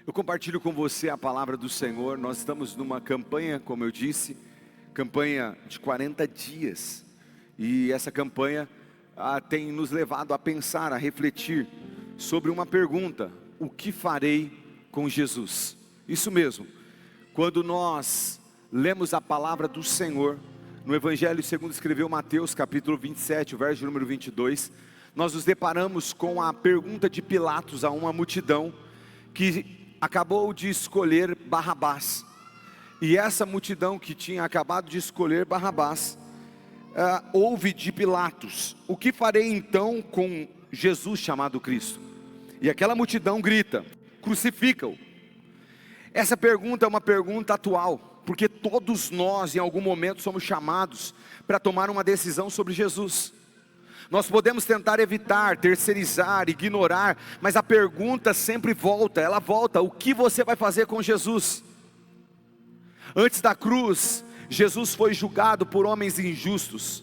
Eu compartilho com você a palavra do Senhor. Nós estamos numa campanha, como eu disse, campanha de 40 dias. E essa campanha tem nos levado a pensar, a refletir sobre uma pergunta: o que farei com Jesus? Isso mesmo, quando nós lemos a palavra do Senhor, no Evangelho segundo escreveu Mateus, capítulo 27, o verso número 22, nós nos deparamos com a pergunta de Pilatos a uma multidão que acabou de escolher Barrabás. E essa multidão que tinha acabado de escolher Barrabás, ouve de Pilatos: o que farei então com Jesus chamado Cristo? E aquela multidão grita: crucifica-o. Essa pergunta é uma pergunta atual, porque todos nós em algum momento somos chamados para tomar uma decisão sobre Jesus. Nós podemos tentar evitar, terceirizar, ignorar, mas a pergunta sempre volta, ela volta: o que você vai fazer com Jesus? Antes da cruz, Jesus foi julgado por homens injustos.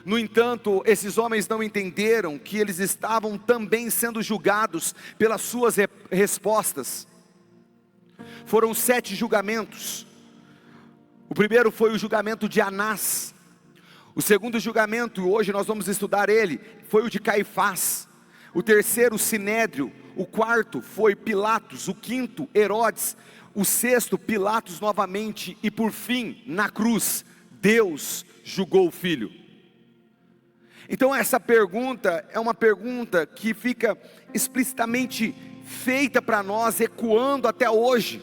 No entanto, esses homens não entenderam que eles estavam também sendo julgados pelas suas respostas. Foram 7 julgamentos. O primeiro foi o julgamento de Anás. O segundo julgamento, hoje nós vamos estudar ele, foi o de Caifás. O terceiro, Sinédrio. O quarto foi Pilatos. O quinto, Herodes. O sexto, Pilatos novamente. E por fim, na cruz, Deus julgou o Filho. Então essa pergunta é uma pergunta que fica explicitamente feita para nós, ecoando até hoje: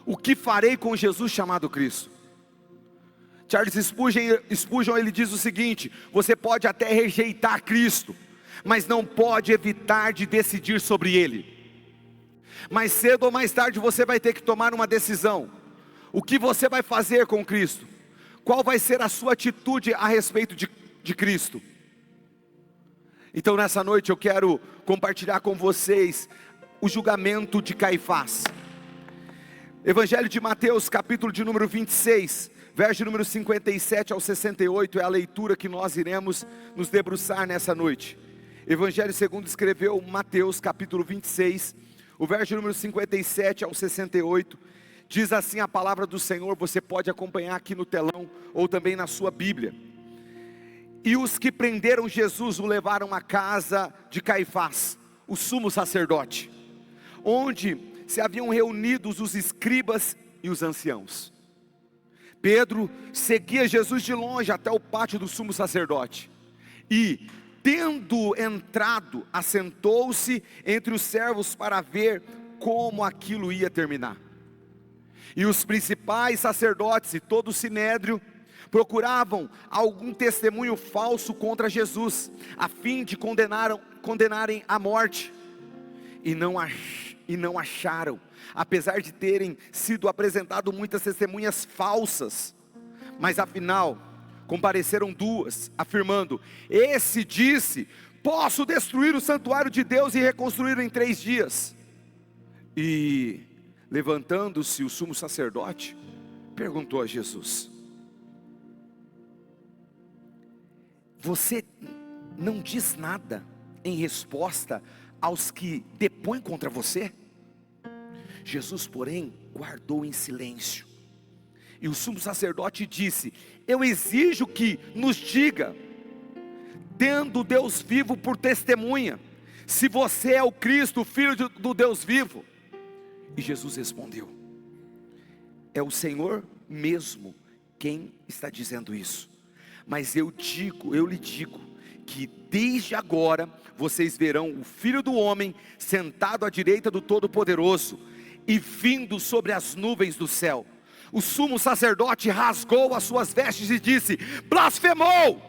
o que farei com Jesus chamado Cristo? Charles Spurgeon, ele diz o seguinte: você pode até rejeitar Cristo, mas não pode evitar de decidir sobre Ele. Mais cedo ou mais tarde você vai ter que tomar uma decisão. O que você vai fazer com Cristo? Qual vai ser a sua atitude a respeito de Cristo? Então nessa noite eu quero compartilhar com vocês o julgamento de Caifás. Evangelho de Mateus, capítulo de número 26, verso número 57 ao 68, é a leitura que nós iremos nos debruçar nessa noite. Evangelho segundo escreveu Mateus, capítulo 26, o verso número 57 ao 68, diz assim a palavra do Senhor. Você pode acompanhar aqui no telão, ou também na sua Bíblia. E os que prenderam Jesus o levaram à casa de Caifás, o sumo sacerdote, onde se haviam reunidos os escribas e os anciãos. Pedro seguia Jesus de longe até o pátio do sumo sacerdote, e tendo entrado, assentou-se entre os servos para ver como aquilo ia terminar. E os principais sacerdotes e todo o sinédrio procuravam algum testemunho falso contra Jesus, a fim de condenarem à morte, e não acharam, apesar de terem sido apresentado muitas testemunhas falsas. Mas afinal compareceram 2, afirmando: esse disse: posso destruir o santuário de Deus e reconstruí-lo em 3 dias. E levantando-se o sumo sacerdote, perguntou a Jesus: você não diz nada em resposta aos que depõem contra você? Jesus, porém, guardou em silêncio. E o sumo sacerdote disse: eu exijo que nos diga, tendo Deus vivo por testemunha, se você é o Cristo, o Filho do Deus vivo. E Jesus respondeu: é o Senhor mesmo quem está dizendo isso. Mas eu lhe digo, que desde agora vocês verão o Filho do Homem sentado à direita do Todo-Poderoso e vindo sobre as nuvens do céu. O sumo sacerdote rasgou as suas vestes e disse: blasfemou!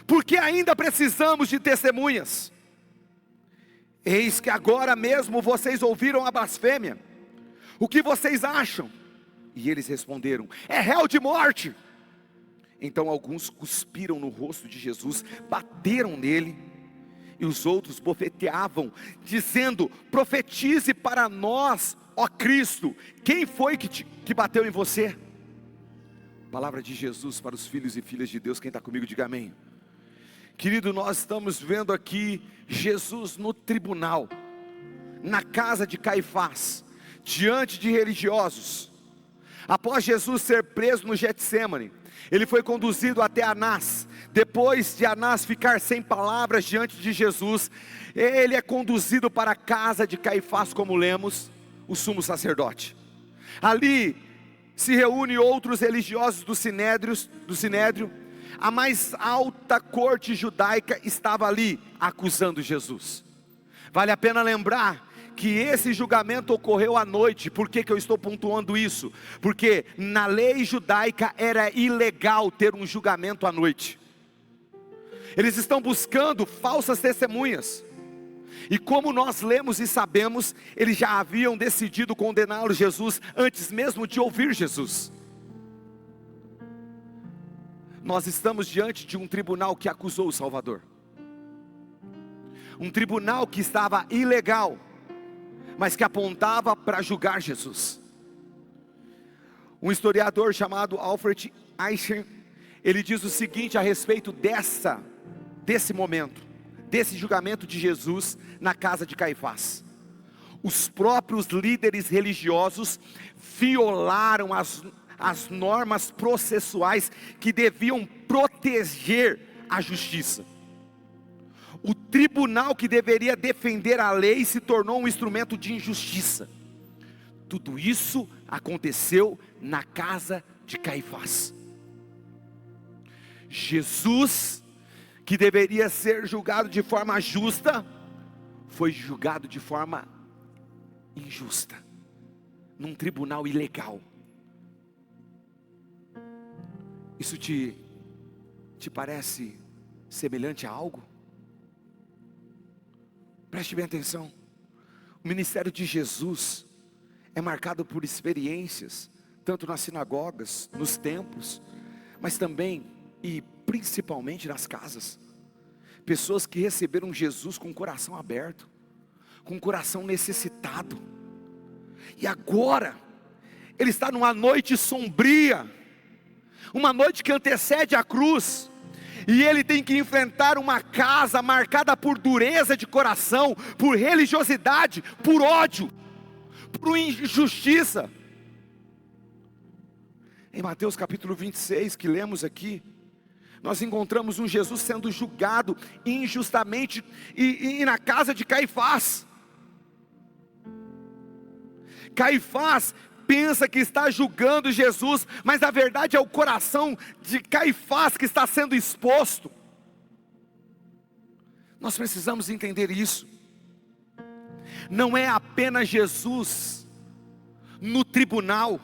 Porque ainda precisamos de testemunhas? Eis que agora mesmo vocês ouviram a blasfêmia. O que vocês acham? E eles responderam: é réu de morte. Então alguns cuspiram no rosto de Jesus, bateram nele, e os outros bofeteavam, dizendo: profetize para nós, ó Cristo, quem foi que bateu em você? Palavra de Jesus para os filhos e filhas de Deus. Quem está comigo, diga amém. Querido, nós estamos vendo aqui Jesus no tribunal. na casa de Caifás, diante de religiosos. Após Jesus ser preso no Getsêmani, ele foi conduzido até Anás. Depois de Anás ficar sem palavras diante de Jesus, ele é conduzido para a casa de Caifás, como lemos, o sumo sacerdote. Ali se reúne outros religiosos do Sinédrio. A mais alta corte judaica estava ali, acusando Jesus. Vale a pena lembrar que esse julgamento ocorreu à noite. Por que eu estou pontuando isso? Porque na lei judaica era ilegal ter um julgamento à noite. Eles estão buscando falsas testemunhas. E como nós lemos e sabemos, eles já haviam decidido condená-lo Jesus antes mesmo de ouvir Jesus. Nós estamos diante de um tribunal que acusou o Salvador. Um tribunal que estava ilegal, mas que apontava para julgar Jesus. Um historiador chamado Alfred Eicher, ele diz o seguinte a respeito desse momento, desse julgamento de Jesus na casa de Caifás: os próprios líderes religiosos violaram as normas processuais que deviam proteger a justiça. O tribunal que deveria defender a lei se tornou um instrumento de injustiça. Tudo isso aconteceu na casa de Caifás. Jesus, que deveria ser julgado de forma justa, foi julgado de forma injusta, num tribunal ilegal. Isso te parece semelhante a algo? Preste bem atenção. O ministério de Jesus é marcado por experiências, tanto nas sinagogas, nos templos, mas também e principalmente nas casas. Pessoas que receberam Jesus com o coração aberto, com o coração necessitado. E agora, ele está numa noite sombria, uma noite que antecede a cruz, e ele tem que enfrentar uma casa marcada por dureza de coração, por religiosidade, por ódio, por injustiça. Em Mateus capítulo 26, que lemos aqui, nós encontramos um Jesus sendo julgado injustamente e na casa de Caifás. Caifás pensa que está julgando Jesus, mas na verdade é o coração de Caifás que está sendo exposto. Nós precisamos entender isso. Não é apenas Jesus no tribunal,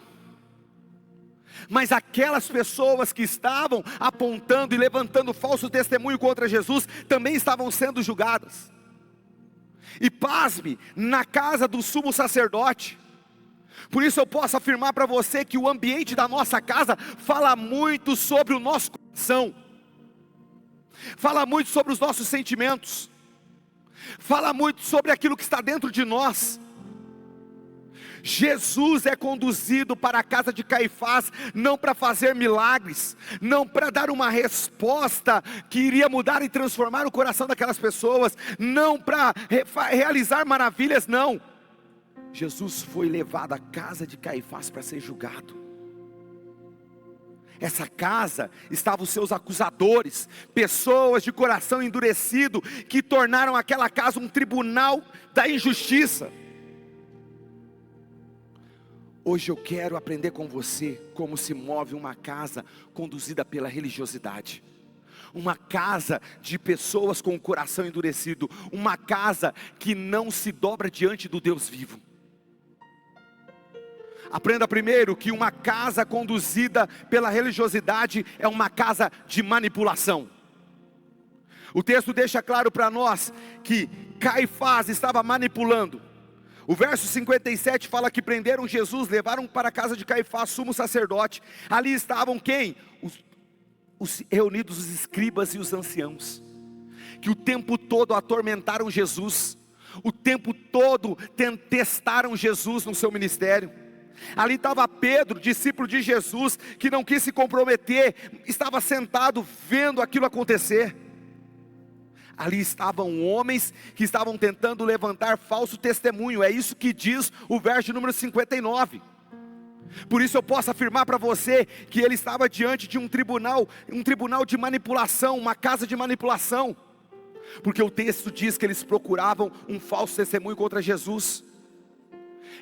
mas aquelas pessoas que estavam apontando e levantando falso testemunho contra Jesus também estavam sendo julgadas. E pasme, na casa do sumo sacerdote. Por isso eu posso afirmar para você que o ambiente da nossa casa fala muito sobre o nosso coração, fala muito sobre os nossos sentimentos, fala muito sobre aquilo que está dentro de nós. Jesus é conduzido para a casa de Caifás, não para fazer milagres, não para dar uma resposta que iria mudar e transformar o coração daquelas pessoas, não para realizar maravilhas, não. Jesus foi levado à casa de Caifás para ser julgado. Essa casa estavam os seus acusadores, pessoas de coração endurecido, que tornaram aquela casa um tribunal da injustiça. Hoje eu quero aprender com você como se move uma casa conduzida pela religiosidade. Uma casa de pessoas com o coração endurecido, uma casa que não se dobra diante do Deus vivo. Aprenda primeiro que uma casa conduzida pela religiosidade é uma casa de manipulação. O texto deixa claro para nós que Caifás estava manipulando. O verso 57 fala que prenderam Jesus, levaram para a casa de Caifás, sumo sacerdote. Ali estavam quem? Reunidos os escribas e os anciãos, que o tempo todo atormentaram Jesus, o tempo todo testaram Jesus no seu ministério. Ali estava Pedro, discípulo de Jesus, que não quis se comprometer, estava sentado vendo aquilo acontecer. Ali estavam homens que estavam tentando levantar falso testemunho. É isso que diz o verso número 59. Por isso eu posso afirmar para você que ele estava diante de um tribunal de manipulação, uma casa de manipulação. Porque o texto diz que eles procuravam um falso testemunho contra Jesus.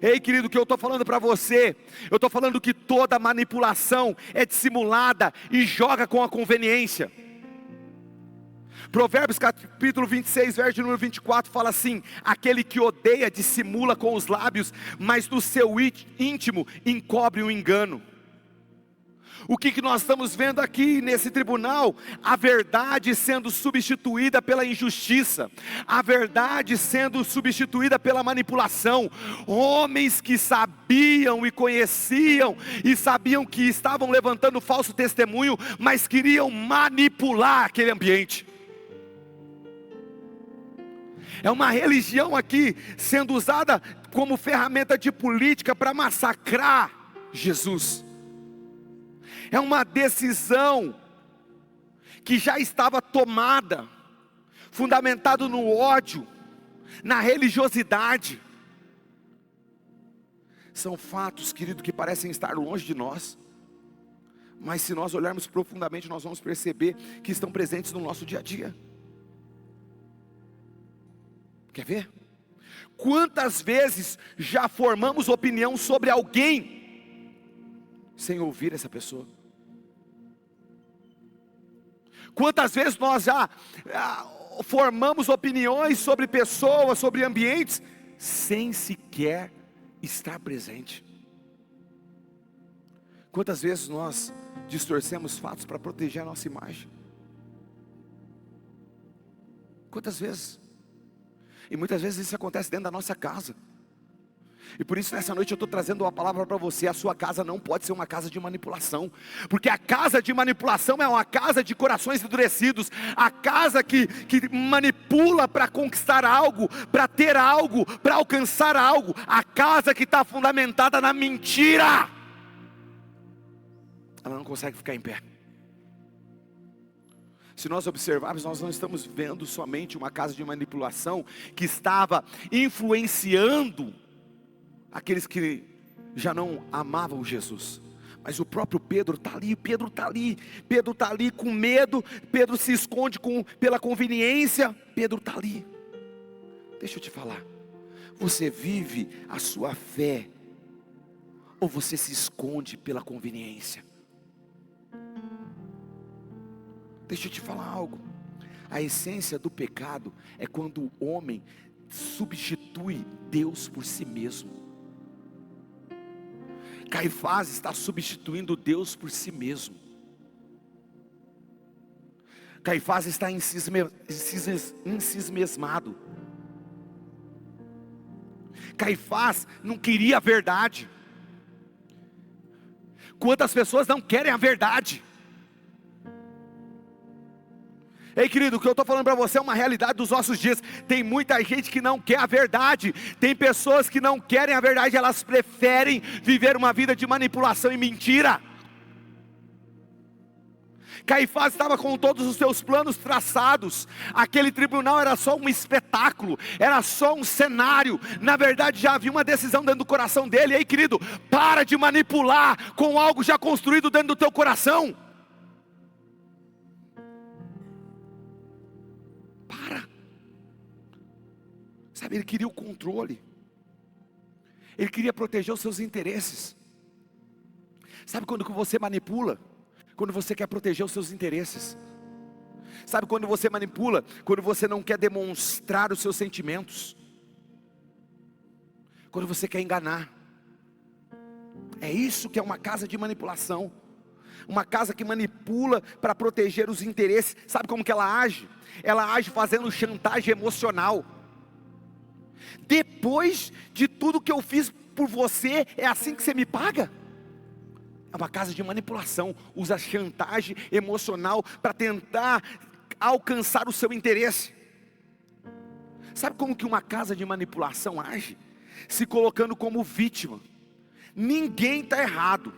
Ei, querido, o que eu estou falando para você? Eu estou falando que toda manipulação é dissimulada e joga com a conveniência. Provérbios capítulo 26, verso número 24 fala assim: aquele que odeia dissimula com os lábios, mas no seu íntimo encobre o engano. O que nós estamos vendo aqui nesse tribunal? A verdade sendo substituída pela injustiça, a verdade sendo substituída pela manipulação. Homens que sabiam e conheciam e sabiam que estavam levantando falso testemunho, mas queriam manipular aquele ambiente. É uma religião aqui sendo usada como ferramenta de política para massacrar Jesus. É uma decisão que já estava tomada, fundamentado no ódio, na religiosidade. São fatos, querido, que parecem estar longe de nós, mas se nós olharmos profundamente, nós vamos perceber que estão presentes no nosso dia a dia. Quer ver? Quantas vezes já formamos opinião sobre alguém sem ouvir essa pessoa? Quantas vezes nós já formamos opiniões sobre pessoas, sobre ambientes, sem sequer estar presente? Quantas vezes nós distorcemos fatos para proteger a nossa imagem? Quantas vezes? E muitas vezes isso acontece dentro da nossa casa. E por isso nessa noite eu estou trazendo uma palavra para você. A sua casa não pode ser uma casa de manipulação, porque a casa de manipulação é uma casa de corações endurecidos, a casa que manipula para conquistar algo, para ter algo, para alcançar algo, a casa que está fundamentada na mentira, ela não consegue ficar em pé. Se nós observarmos, nós não estamos vendo somente uma casa de manipulação que estava influenciando aqueles que já não amavam Jesus, mas o próprio Pedro está ali, Pedro está ali com medo, Pedro se esconde pela conveniência, Pedro está ali. Deixa eu te falar, você vive a sua fé, ou você se esconde pela conveniência? Deixa eu te falar algo, a essência do pecado é quando o homem substitui Deus por si mesmo. Caifás está substituindo Deus por si mesmo. Caifás está encismado. Caifás não queria a verdade. Quantas pessoas não querem a verdade? Ei, querido, o que eu estou falando para você é uma realidade dos nossos dias. Tem muita gente que não quer a verdade. Tem pessoas que não querem a verdade. Elas preferem viver uma vida de manipulação e mentira. Caifás estava com todos os seus planos traçados. Aquele tribunal era só um espetáculo, era só um cenário. Na verdade já havia uma decisão dentro do coração dele. Ei, querido, para de manipular com algo já construído dentro do teu coração. Sabe, ele queria o controle, ele queria proteger os seus interesses. Sabe quando você manipula? Quando você quer proteger os seus interesses. Sabe quando você manipula? Quando você não quer demonstrar os seus sentimentos, quando você quer enganar. É isso que é uma casa de manipulação. Uma casa que manipula para proteger os interesses. Sabe como que ela age? Ela age fazendo chantagem emocional. Depois de tudo que eu fiz por você, é assim que você me paga? É uma casa de manipulação. Usa chantagem emocional para tentar alcançar o seu interesse. Sabe como que uma casa de manipulação age? Se colocando como vítima. Ninguém está errado.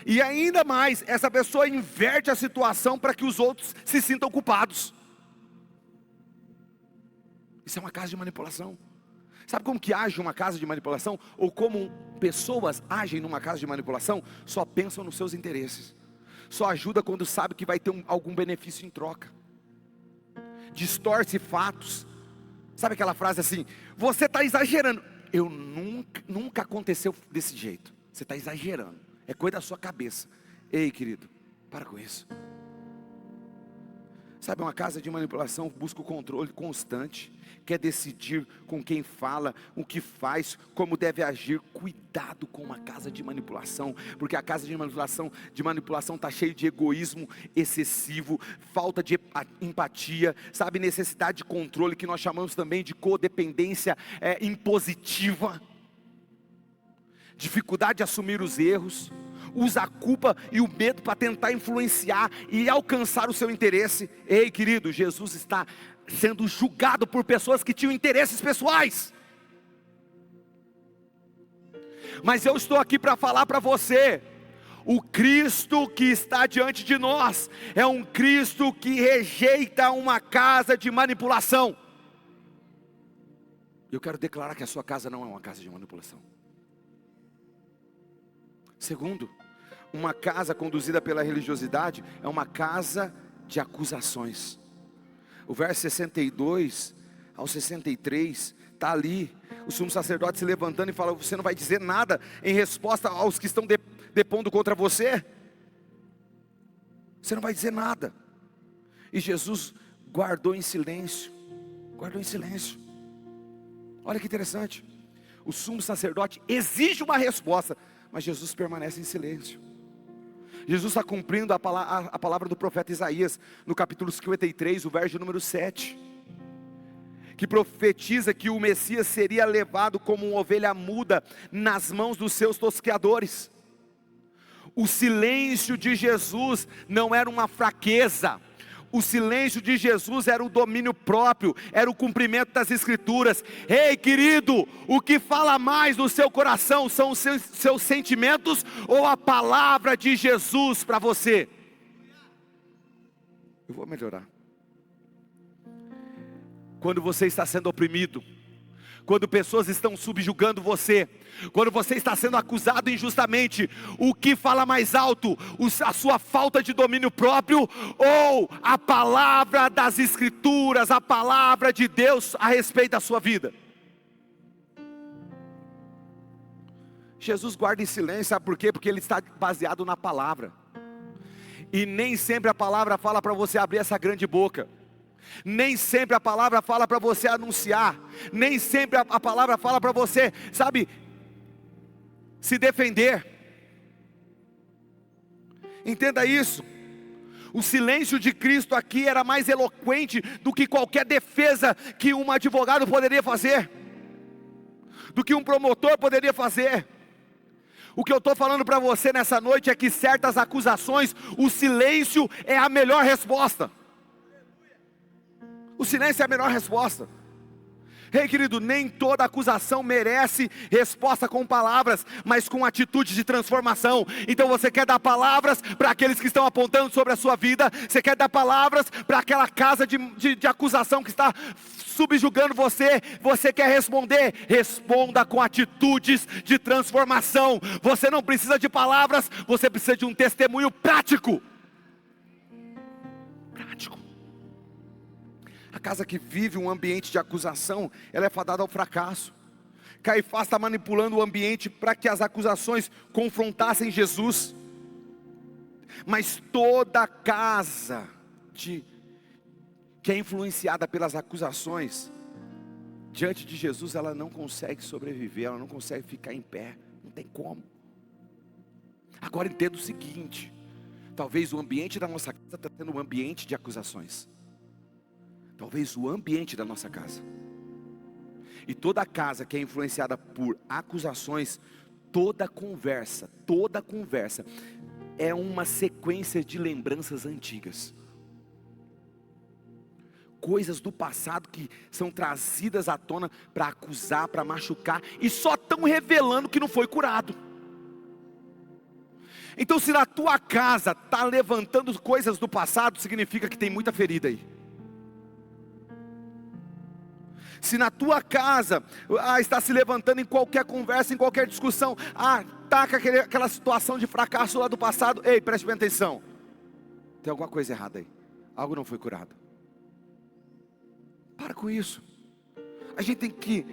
E ainda mais, essa pessoa inverte a situação para que os outros se sintam culpados. Isso é uma casa de manipulação. Sabe como que age uma casa de manipulação? Ou como pessoas agem numa casa de manipulação? Só pensam nos seus interesses. Só ajuda quando sabe que vai ter algum benefício em troca. Distorce fatos. Sabe aquela frase assim: você está exagerando. Nunca aconteceu desse jeito. Você está exagerando. É coisa da sua cabeça. Ei, querido, para com isso. Sabe, uma casa de manipulação busca o controle constante, quer decidir com quem fala, o que faz, como deve agir. Cuidado com uma casa de manipulação, porque a casa de manipulação está cheia de egoísmo excessivo, falta de empatia, sabe, necessidade de controle, que nós chamamos também de codependência impositiva, dificuldade de assumir os erros, usa a culpa e o medo para tentar influenciar e alcançar o seu interesse. Ei, querido, Jesus está sendo julgado por pessoas que tinham interesses pessoais. Mas eu estou aqui para falar para você: o Cristo que está diante de nós é um Cristo que rejeita uma casa de manipulação. Eu quero declarar que a sua casa não é uma casa de manipulação. Segundo, uma casa conduzida pela religiosidade é uma casa de acusações. O verso 62 ao 63 está ali, o sumo sacerdote se levantando e fala: você não vai dizer nada em resposta aos que estão depondo contra você? Você não vai dizer nada. E Jesus guardou em silêncio. Olha que interessante, o sumo sacerdote exige uma resposta, mas Jesus permanece em silêncio. Jesus está cumprindo a palavra do profeta Isaías, no capítulo 53, o verso número 7, que profetiza que o Messias seria levado como uma ovelha muda nas mãos dos seus tosqueadores. O silêncio de Jesus não era uma fraqueza. O silêncio de Jesus era o domínio próprio, era o cumprimento das Escrituras. Ei, querido, o que fala mais no seu coração são os seus sentimentos ou a palavra de Jesus para você? Eu vou melhorar. Quando você está sendo oprimido, quando pessoas estão subjugando você, quando você está sendo acusado injustamente, o que fala mais alto? A sua falta de domínio próprio ou a palavra das Escrituras, a palavra de Deus a respeito da sua vida? Jesus guarda em silêncio, sabe por quê? Porque ele está baseado na palavra. E nem sempre a palavra fala para você abrir essa grande boca. Nem sempre a palavra fala para você anunciar. Nem sempre a palavra fala para você, sabe, se defender. Entenda isso. O silêncio de Cristo aqui era mais eloquente do que qualquer defesa que um advogado poderia fazer, do que um promotor poderia fazer. O que eu estou falando para você nessa noite é que certas acusações, o silêncio é a melhor resposta. O silêncio é a melhor resposta. Ei, querido, nem toda acusação merece resposta com palavras, mas com atitude de transformação. Então você quer dar palavras para aqueles que estão apontando sobre a sua vida. Você quer dar palavras para aquela casa de acusação que está subjugando você. Você quer responder? Responda com atitudes de transformação. Você não precisa de palavras, você precisa de um testemunho prático. A casa que vive um ambiente de acusação, ela é fadada ao fracasso. Caifás está manipulando o ambiente para que as acusações confrontassem Jesus. Mas toda casa que é influenciada pelas acusações, diante de Jesus ela não consegue sobreviver, ela não consegue ficar em pé, não tem como. Agora entenda o seguinte: talvez o ambiente da nossa casa está sendo um ambiente de acusações. Talvez o ambiente da nossa casa. E toda casa que é influenciada por acusações, toda conversa é uma sequência de lembranças antigas. Coisas do passado que são trazidas à tona para acusar, para machucar, e só estão revelando que não foi curado. Então, se na tua casa está levantando coisas do passado, significa que tem muita ferida aí. Se na tua casa está se levantando em qualquer conversa, em qualquer discussão, ataca aquela situação de fracasso lá do passado, ei, preste bem atenção, tem alguma coisa errada aí, algo não foi curado. Para com isso. A gente tem que,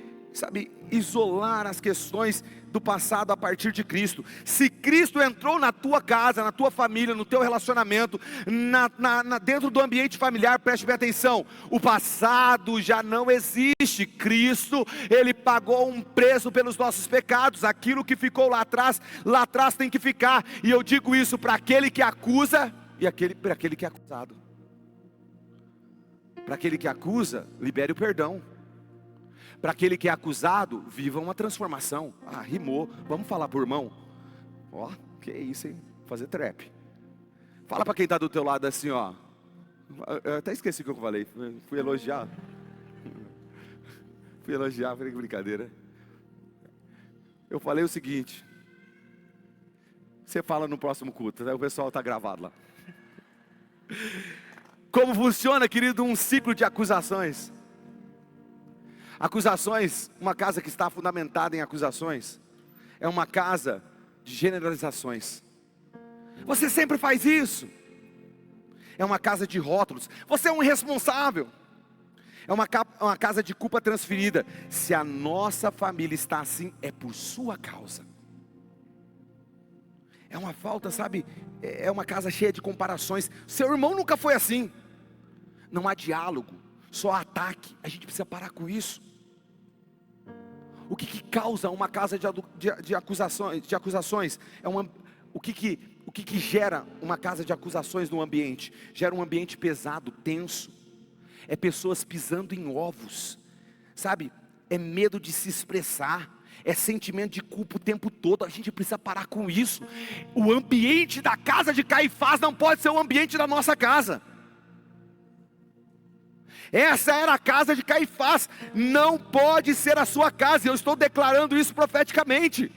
isolar as questões do passado a partir de Cristo. Se Cristo entrou na tua casa, na tua família, no teu relacionamento, dentro do ambiente familiar, preste bem atenção, o passado já não existe. Cristo, Ele pagou um preço pelos nossos pecados. Aquilo que ficou lá atrás tem que ficar. E eu digo isso para aquele que acusa e para aquele que é acusado. Para aquele que acusa, libere o perdão. Para aquele que é acusado, viva uma transformação. Rimou, vamos falar por irmão. Que isso, hein? Fazer trap. Fala para quem está do teu lado assim, ó. Eu até esqueci o que eu falei. Fui elogiar. Falei que brincadeira. Eu falei o seguinte. Você fala no próximo culto, o pessoal está gravado lá. Como funciona, querido, um ciclo de acusações? Acusações, uma casa que está fundamentada em acusações, é uma casa de generalizações. Você sempre faz isso. É uma casa de rótulos. Você é um irresponsável. É uma casa de culpa transferida. Se a nossa família está assim, é por sua causa. É uma falta, é uma casa cheia de comparações. Seu irmão nunca foi assim. Não há diálogo, só ataque. A gente precisa parar com isso. O que causa uma casa de acusações? O que gera uma casa de acusações no ambiente? Gera um ambiente pesado, tenso. É pessoas pisando em ovos, é medo de se expressar, é sentimento de culpa o tempo todo. A gente precisa parar com isso. O ambiente da casa de Caifás não pode ser o ambiente da nossa casa. Essa era a casa de Caifás, não pode ser a sua casa. Eu estou declarando isso profeticamente.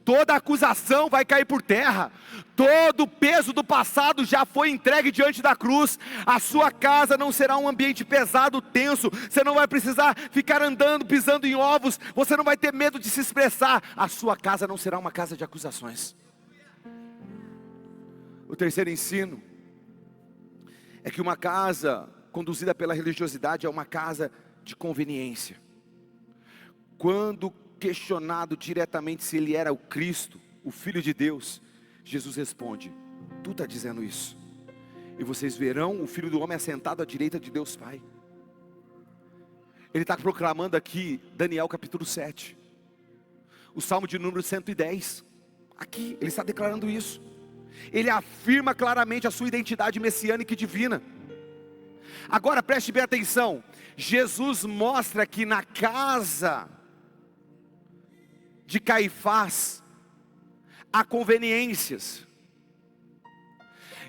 Toda acusação vai cair por terra. Todo o peso do passado já foi entregue diante da cruz. A sua casa não será um ambiente pesado, tenso. Você não vai precisar ficar andando, pisando em ovos. Você não vai ter medo de se expressar. A sua casa não será uma casa de acusações. O terceiro ensino é que uma casa conduzida pela religiosidade é uma casa de conveniência. Quando questionado diretamente se ele era o Cristo, o Filho de Deus, Jesus responde: tu está dizendo isso, e vocês verão o Filho do Homem assentado à direita de Deus Pai. Ele está proclamando aqui Daniel capítulo 7, o Salmo de número 110, aqui ele está declarando isso. Ele afirma claramente a sua identidade messiânica e divina. Agora preste bem atenção, Jesus mostra que na casa de Caifás há conveniências,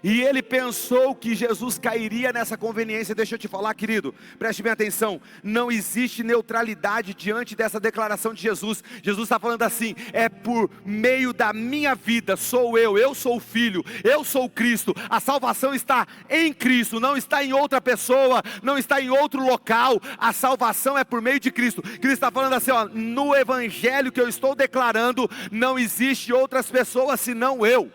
e ele pensou que Jesus cairia nessa conveniência. Deixa eu te falar, querido, preste bem atenção, não existe neutralidade diante dessa declaração de Jesus. Jesus está falando assim: é por meio da minha vida, eu sou o Filho, eu sou o Cristo. A salvação está em Cristo, não está em outra pessoa, não está em outro local. A salvação é por meio de Cristo. Cristo está falando assim, no evangelho que eu estou declarando, não existe outras pessoas senão eu.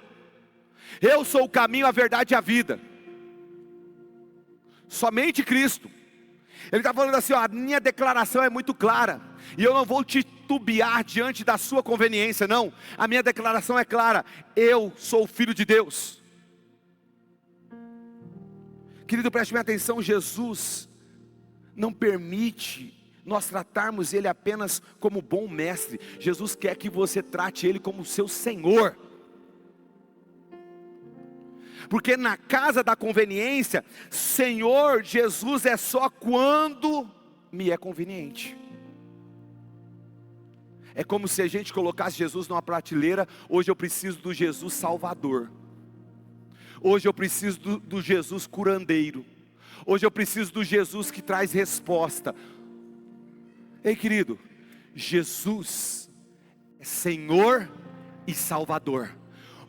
Eu sou o caminho, a verdade e a vida. Somente Cristo. Ele está falando assim, a minha declaração é muito clara, e eu não vou titubear diante da sua conveniência, não. A minha declaração é clara: eu sou o Filho de Deus. Querido, preste bem atenção, Jesus não permite nós tratarmos Ele apenas como bom mestre. Jesus quer que você trate Ele como seu Senhor. Porque na casa da conveniência, Senhor Jesus é só quando me é conveniente. É como se a gente colocasse Jesus numa prateleira. Hoje eu preciso do Jesus Salvador. Hoje eu preciso do Jesus curandeiro. Hoje eu preciso do Jesus que traz resposta. Ei, querido, Jesus é Senhor e Salvador.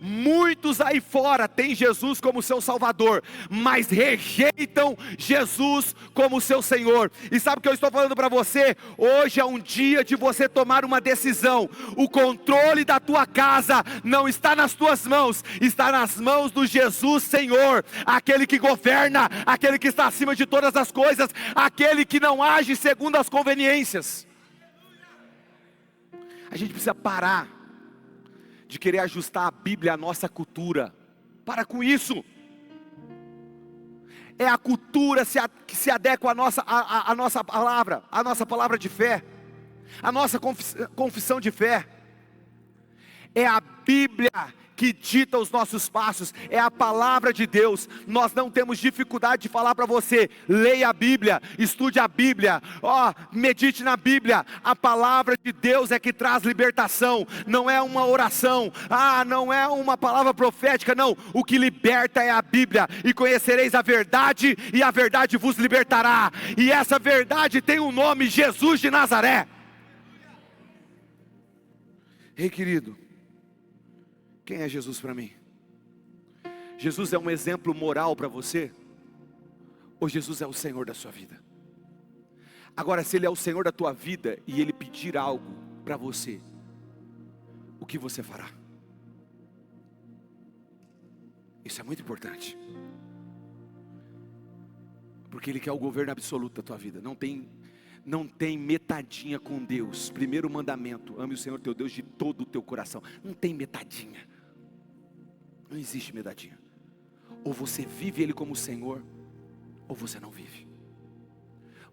Muitos aí fora têm Jesus como seu Salvador, mas rejeitam Jesus como seu Senhor. E sabe o que eu estou falando para você? Hoje é um dia de você tomar uma decisão. O controle da tua casa não está nas tuas mãos, está nas mãos do Jesus Senhor, aquele que governa, aquele que está acima de todas as coisas, aquele que não age segundo as conveniências. A gente precisa parar de querer ajustar a Bíblia à nossa cultura. Para com isso. É a cultura que se adequa à nossa palavra de fé, a nossa confissão de fé. É a Bíblia que dita os nossos passos, é a palavra de Deus. Nós não temos dificuldade de falar para você: leia a Bíblia, estude a Bíblia, medite na Bíblia. A palavra de Deus é que traz libertação, não é uma oração, não é uma palavra profética, não. O que liberta é a Bíblia. E conhecereis a verdade, e a verdade vos libertará. E essa verdade tem um nome: Jesus de Nazaré. Ei, querido, quem é Jesus para mim? Jesus é um exemplo moral para você? Ou Jesus é o Senhor da sua vida? Agora, se Ele é o Senhor da tua vida e Ele pedir algo para você, o que você fará? Isso é muito importante, porque Ele quer o governo absoluto da tua vida. Não tem metadinha com Deus. Primeiro mandamento: ame o Senhor teu Deus de todo o teu coração. Não tem metadinha. Não existe metadinha. Ou você vive Ele como Senhor, ou você não vive.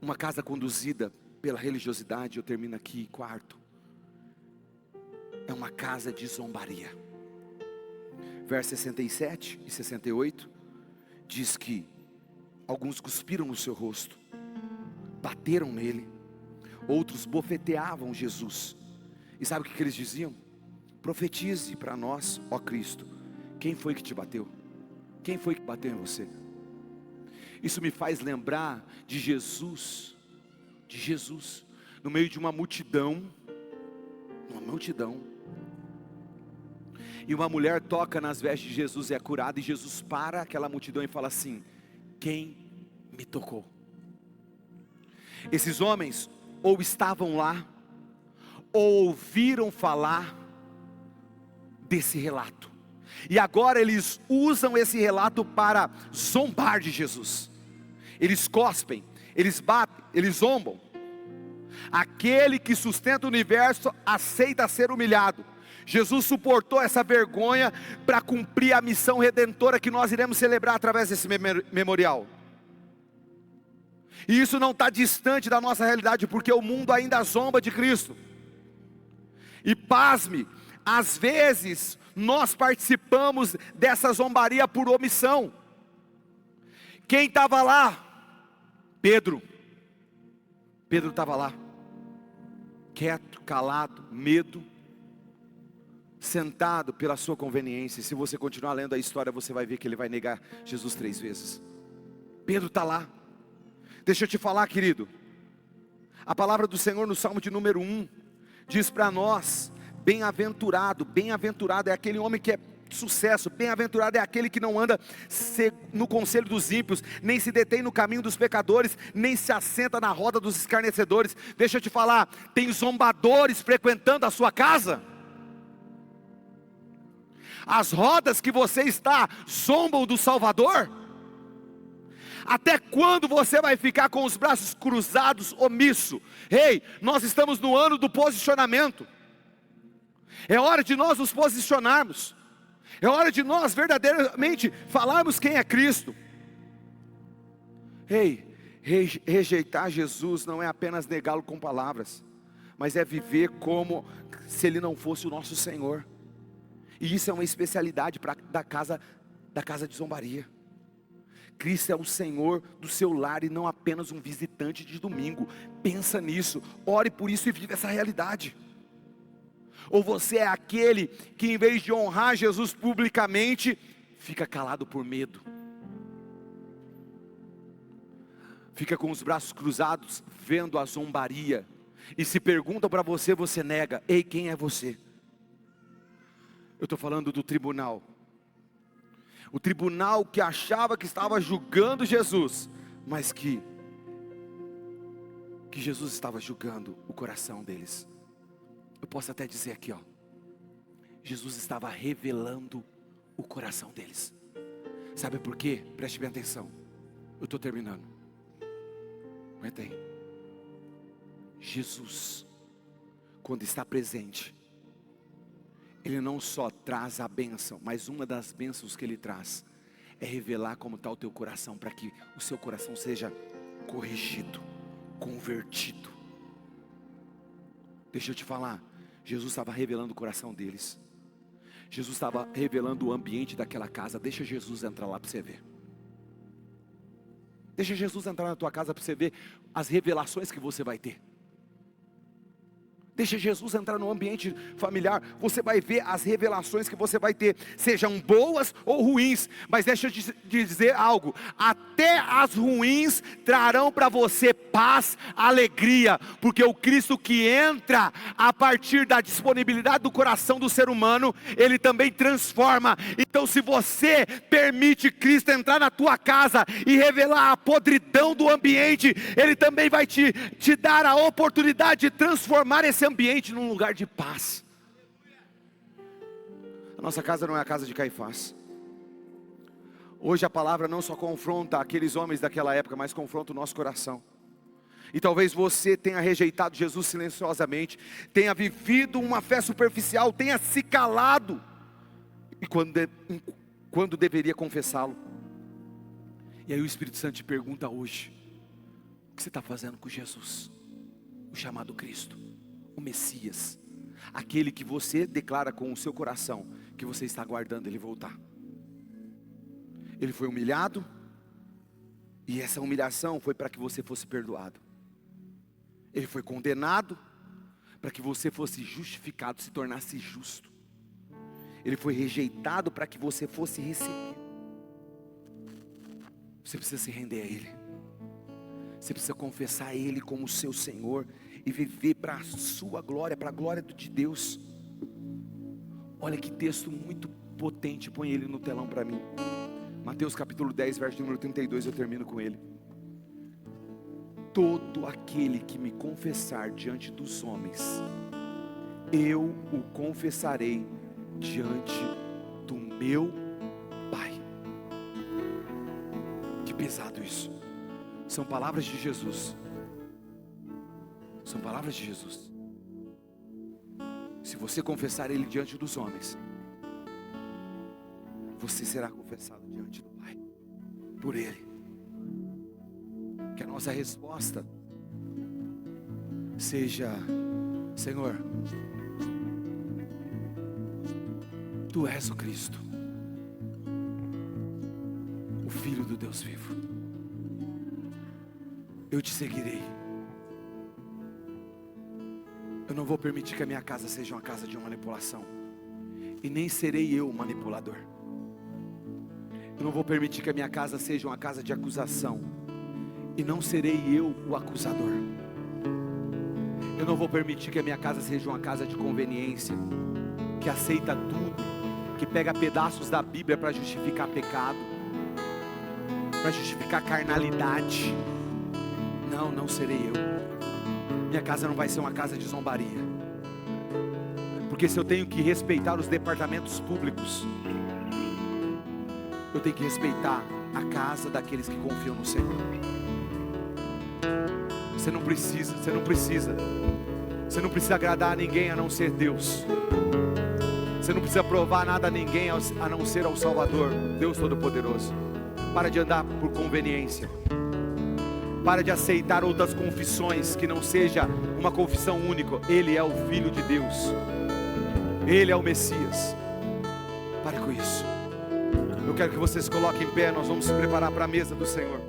Uma casa conduzida pela religiosidade, eu termino aqui, quarto, é uma casa de zombaria. Versos 67 e 68 diz que alguns cuspiram no seu rosto, bateram nele, outros bofeteavam Jesus. E sabe o que eles diziam? Profetize para nós, ó Cristo, quem foi que te bateu? Quem foi que bateu em você? Isso me faz lembrar de Jesus, no meio de uma multidão, e uma mulher toca nas vestes de Jesus e é curada, e Jesus para aquela multidão e fala assim: quem me tocou? Esses homens ou estavam lá, ou ouviram falar desse relato, e agora eles usam esse relato para zombar de Jesus. Eles cospem, eles batem, eles zombam. Aquele que sustenta o universo aceita ser humilhado. Jesus suportou essa vergonha para cumprir a missão redentora que nós iremos celebrar através desse memorial. E isso não está distante da nossa realidade, porque o mundo ainda zomba de Cristo. E pasme, às vezes nós participamos dessa zombaria por omissão. Quem estava lá? Pedro estava lá, quieto, calado, medo, sentado pela sua conveniência. Se você continuar lendo a história, você vai ver que ele vai negar Jesus 3 vezes. Pedro está lá. Deixa eu te falar, querido, a palavra do Senhor no Salmo de número 1 diz para nós: bem-aventurado é aquele homem que é sucesso, bem-aventurado é aquele que não anda no conselho dos ímpios, nem se detém no caminho dos pecadores, nem se assenta na roda dos escarnecedores. Deixa eu te falar, tem zombadores frequentando a sua casa? As rodas que você está zombam do Salvador? Até quando você vai ficar com os braços cruzados, omisso? Ei, nós estamos no ano do posicionamento. É hora de nós nos posicionarmos. É hora de nós verdadeiramente falarmos quem é Cristo. Ei, rejeitar Jesus não é apenas negá-lo com palavras, mas é viver como se Ele não fosse o nosso Senhor. E isso é uma especialidade da casa de zombaria. Cristo é o Senhor do seu lar e não apenas um visitante de domingo. Pensa nisso, ore por isso e vive essa realidade. Ou você é aquele que, em vez de honrar Jesus publicamente, fica calado por medo, fica com os braços cruzados vendo a zombaria, e se perguntam para você, você nega. Ei, quem é você? Eu estou falando do tribunal. O tribunal que achava que estava julgando Jesus, mas que Jesus estava julgando o coração deles. Eu posso até dizer aqui, ó, Jesus estava revelando o coração deles. Sabe por quê? Preste bem atenção. Eu estou terminando. Aguenta aí. Jesus, quando está presente, Ele não só traz a bênção, mas uma das bênçãos que Ele traz é revelar como está o teu coração, para que o seu coração seja corrigido, convertido. Deixa eu te falar, Jesus estava revelando o coração deles. Jesus estava revelando o ambiente daquela casa. Deixa Jesus entrar lá para você ver. Deixa Jesus entrar na tua casa para você ver as revelações que você vai ter. Deixa Jesus entrar no ambiente familiar, você vai ver as revelações que você vai ter, sejam boas ou ruins. Mas deixa eu te dizer algo, até as ruins trarão para você paz, alegria, porque o Cristo que entra a partir da disponibilidade do coração do ser humano, Ele também transforma. Então se você permite Cristo entrar na tua casa e revelar a podridão do ambiente, Ele também vai te dar a oportunidade de transformar esse ambiente num lugar de paz. A nossa casa não é a casa de Caifás. Hoje a palavra não só confronta aqueles homens daquela época, mas confronta o nosso coração. E talvez você tenha rejeitado Jesus silenciosamente, tenha vivido uma fé superficial, tenha se calado, e quando deveria confessá-lo. E aí o Espírito Santo te pergunta hoje: o que você está fazendo com Jesus? O chamado Cristo, o Messias, aquele que você declara com o seu coração que você está aguardando Ele voltar. Ele foi humilhado, e essa humilhação foi para que você fosse perdoado. Ele foi condenado para que você fosse justificado, se tornasse justo. Ele foi rejeitado para que você fosse recebido. Você precisa se render a Ele. Você precisa confessar Ele como seu Senhor e viver para a sua glória, para a glória de Deus. Olha que texto muito potente, põe ele no telão para mim. Mateus capítulo 10, verso número 32, eu termino com ele. Todo aquele que me confessar diante dos homens, eu o confessarei diante do meu Pai. Que pesado isso. São palavras de Jesus. São palavras de Jesus. Se você confessar Ele diante dos homens, você será confessado diante do Pai, por Ele. Que a nossa resposta seja: Senhor, Tu és o Cristo, o Filho do Deus vivo. Eu te seguirei. Eu não vou permitir que a minha casa seja uma casa de manipulação, e nem serei eu o manipulador. Eu não vou permitir que a minha casa seja uma casa de acusação, e não serei eu o acusador. Eu não vou permitir que a minha casa seja uma casa de conveniência, que aceita tudo, que pega pedaços da Bíblia para justificar pecado, para justificar carnalidade. Não, não serei eu. Minha casa não vai ser uma casa de zombaria, porque se eu tenho que respeitar os departamentos públicos, eu tenho que respeitar a casa daqueles que confiam no Senhor. Você não precisa agradar a ninguém a não ser Deus. Você não precisa provar nada a ninguém a não ser ao Salvador, Deus Todo-Poderoso. Para de andar por conveniência. Para de aceitar outras confissões que não seja uma confissão única. Ele é o Filho de Deus. Ele é o Messias. Pare com isso. Eu quero que vocês se coloquem em pé. Nós vamos se preparar para a mesa do Senhor.